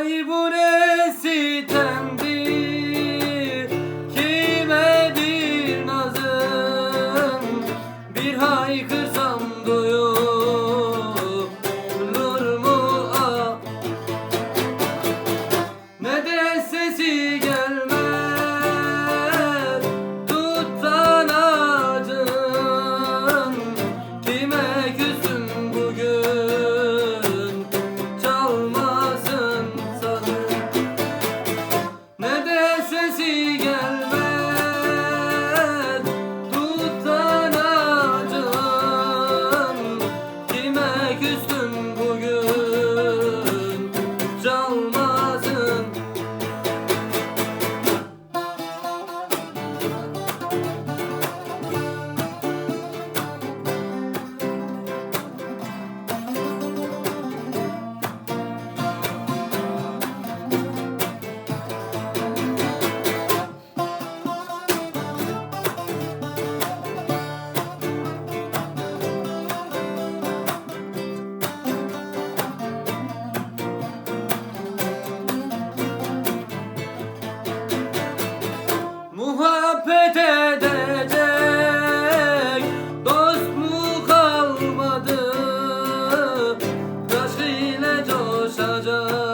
Vay bu ne sitemdir, kimedir nazım, bir haykırsam duyulur mu ah? Ne de sesi gelmez tuttan acın, kime küstüm bugün çalmasın sazın. Ne de sesi gelmez tuttan acın, kime küstüm bugün çalmasın. Muhabbet edecek dost mu kalmadı? Aşk ile coşacak